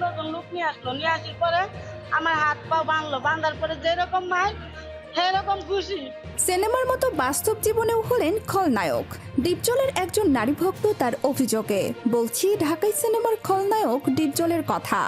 ১০-১৫ জন লোক নিয়ে আসলো, নিয়ে আসার পরে আমার হাত পা বাঁধলো, বাঁধার পরে যেরকম মার সেরকম খুশি। সিনেমার মতো বাস্তব জীবনেও হলেন খলনায়ক। ডিপজলের একজন নারী ভক্ত তার অভিযোগে বলছি ঢাকাই সিনেমার খলনায়ক ডিপজলের কথা।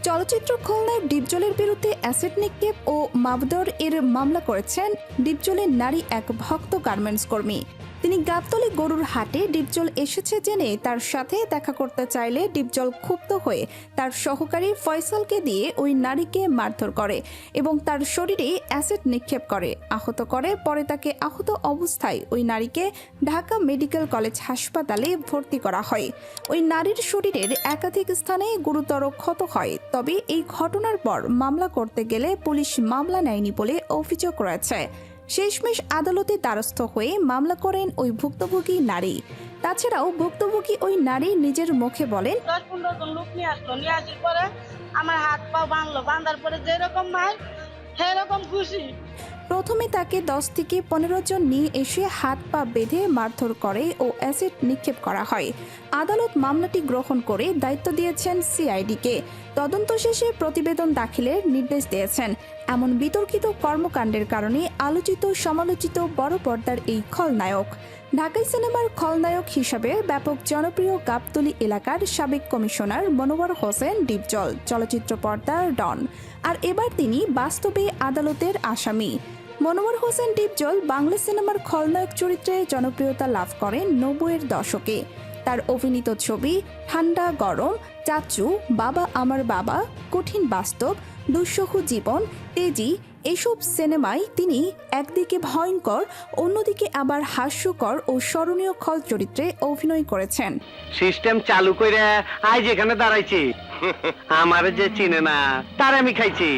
চলচ্চিত্র খলনায়ক ডিপজলের বিরুদ্ধে অ্যাসিড নিক্ষেপ ও মাবদর এর মামলা করেছেন ডিপজলের নারী এক ভক্ত গার্মেন্টস কর্মী। তিনি গাবতলী গরুর হাটে ডিপজল এসেছে জেনে তার সাথে দেখা করতে চাইলে ডিপজল ক্ষুব্ধ হয়ে তার সহকারী ফয়সালকে দিয়ে ওই নারীকে মারধর করে এবং তার শরীরে অ্যাসিড নিক্ষেপ করে, আহত করে। পরে তাকে আহত অবস্থায় ওই নারীকে ঢাকা মেডিকেল কলেজ হাসপাতালে ভর্তি করা হয়। ওই নারীর শরীরের একাধিক স্থানে গুরুতর ক্ষত হয়। তবে এই ঘটনার পর মামলা করতে গেলে পুলিশ মামলা নেয়নি বলে অভিযোগ রয়েছে। শেষমেশ আদালতে দ্বারস্থ হয়ে মামলা করেন ওই ভুক্তভোগী নারী। তাছাড়াও ভুক্তভোগী ওই নারী নিজের মুখে বলেন, ১০-১৫ জন লোক নিয়ে আসলো, নিয়ে আসার পরে আমার হাত পা বাঁধলো, বাঁধার পরে যেরকম মার সেরকম খুশি। প্রথমে তাকে ১০ থেকে ১৫ জন নিয়ে এসে হাত পা বেঁধে মারধর করে ও অ্যাসিড নিক্ষেপ করা হয়। আদালত মামলাটি গ্রহণ করে দায়িত্ব দিয়েছেন সিআইডিকে। তদন্ত শেষে প্রতিবেদন দাখিলের নির্দেশ দিয়েছেন। এমন বিতর্কিত কর্মকাণ্ডের কারণে আলোচিত সমালোচিত বড় পর্দার এই খলনায়ক। ঢাকাই সিনেমার খলনায়ক হিসাবে ব্যাপক জনপ্রিয় গাবতলী এলাকার সাবেক কমিশনার মনোয়ার হোসেন ডিপজল চলচ্চিত্র পর্দার ডন, আর এবার তিনি বাস্তবে আদালতের আসামি। মনোয়ার হোসেন ডিপজল বাংলা সিনেমার খলনায়ক চরিত্রে জনপ্রিয়তা লাভ করেন ৯০-এর দশকে। তার অভিনীত ছবি ঠান্ডা গরম, চাচু, বাবা আমার বাবা, কঠিন বাস্তব, দুঃসহ জীবন, তেজি এসব সিনেমায় তিনি একদিকে ভয়ঙ্কর, অন্যদিকে আবার হাস্যকর ও স্মরণীয় খল চরিত্রে অভিনয় করেছেন। সিস্টেম চালু কইরা আজ এখানে দাঁড়াইছি, আমারে যে চিনে না তার আমি খাইছি।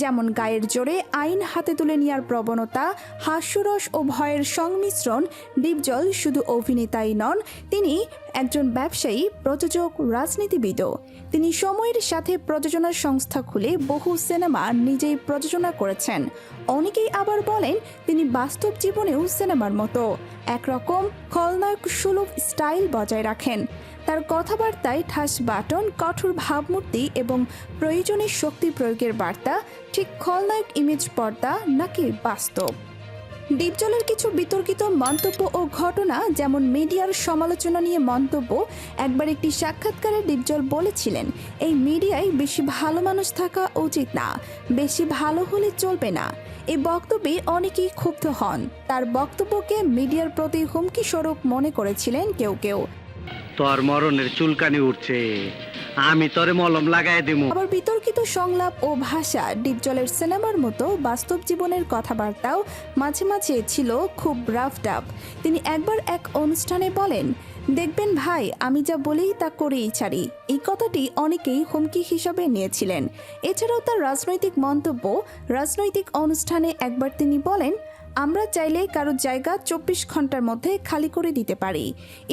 যেমন গায়ের জোরে আইন হাতে তুলে নেওয়ার প্রবণতা, হাস্যরস ও ভয়ের সংমিশ্রণ। ডিপজল শুধু অভিনেতাই নন, তিনি একজন ব্যবসায়ী, প্রযোজক, রাজনীতিবিদও। তিনি সময়ের সাথে প্রযোজনা সংস্থা খুলে বহু সিনেমা নিজেই প্রযোজনা করেছেন। অনেকেই আবার বলেন তিনি বাস্তব জীবনেও সিনেমার মতো একরকম খলনায়ক সুলভ স্টাইল বজায় রাখেন। তার কথাবার্তায় ঠাস বাটন, কঠোর ভাবমূর্তি এবং প্রয়োজনে শক্তি প্রয়োগের বার্তা। ঠিক খলনায়ক ইমেজ পর্দা নাকি বাস্তব? ডিপজলের কিছু বিতর্কিত মন্তব্য ও ঘটনা, যেমন মিডিয়ার সমালোচনা নিয়ে মন্তব্য। একবার একটি সাক্ষাৎকারে ডিপজল বলেছিলেন, এই মিডিয়ায় বেশি ভালো মানুষ থাকা উচিত না, বেশি ভালো হলে চলবে না। এই বক্তব্যে অনেকেই ক্ষুব্ধ হন। তার বক্তব্যকে মিডিয়ার প্রতি হুমকি স্বরূপ মনে করেছিলেন কেউ কেউ। তোর মরণের চুলকানি উঠছে, আমি তোরে মলম লাগাই দিমু। আবার বিতর্কিত সংলাপ ও ভাষা। ডিপজলের সিনেমার মতো বাস্তব জীবনের কথাবার্তাও মাঝে মাঝে ছিল খুব রাফ টাফ। তিনি একবার এক অনুষ্ঠানে বলেন, দেখবেন ভাই, আমি যা বলি তা করেই ছাড়ি। এই কথাটি অনেকেই হুমকি হিসাবে নিয়েছিলেন। এছাড়াও তার রাজনৈতিক মন্তব্য। রাজনৈতিক অনুষ্ঠানে একবার তিনি বলেন, আমরা চাইলে কারো জায়গা ২৪ ঘন্টার মধ্যে খালি করে দিতে পারি।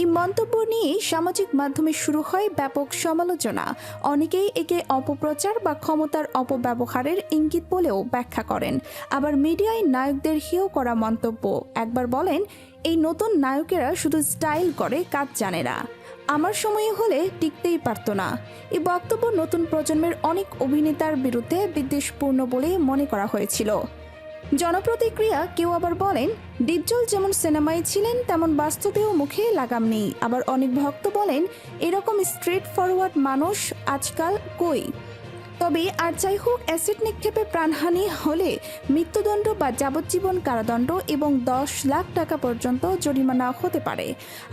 এই মন্তব্য নিয়ে সামাজিক মাধ্যমে শুরু হয় ব্যাপক সমালোচনা। অনেকেই একে অপপ্রচার বা ক্ষমতার অপব্যবহারের ইঙ্গিত বলেও ব্যাখ্যা করেন। আবার মিডিয়ায় নায়কদের হেয় করা মন্তব্য। একবার বলেন, এই নতুন নায়কেরা শুধু স্টাইল করে, কাজ জানে না। আমার সময়ে হলে টিকতেই পারত না। এই বক্তব্য নতুন প্রজন্মের অনেক অভিনেতার বিরুদ্ধে বিদ্বেষপূর্ণ বলে মনে করা হয়েছিল। জনপ্রতিক্রিয়া। কেউ আবার বলেন, ডিপজল যেমন সিনেমায় ছিলেন তেমন বাস্তবেও মুখে লাগাম নেই। আবার অনেক ভক্ত বলেন, এরকম স্ট্রেট ফরওয়ার্ড মানুষ আজকাল কই। তবে আর যাই হোক, অ্যাসিড নিক্ষেপে প্রাণহানি হলে মৃত্যুদণ্ড বা যাবজ্জীবন কারাদণ্ড এবং ১০ লাখ টাকা পর্যন্ত জরিমানা হতে পারে।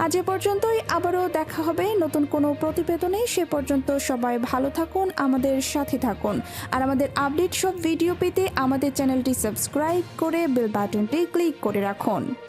আজ এ পর্যন্তই। আবারও দেখা হবে নতুন কোনো প্রতিবেদনে। সে পর্যন্ত সবাই ভালো থাকুন, আমাদের সাথে থাকুন। আর আমাদের আপডেট সব ভিডিও পেতে আমাদের চ্যানেলটি সাবস্ক্রাইব করে বেল বাটনটি ক্লিক করে রাখুন।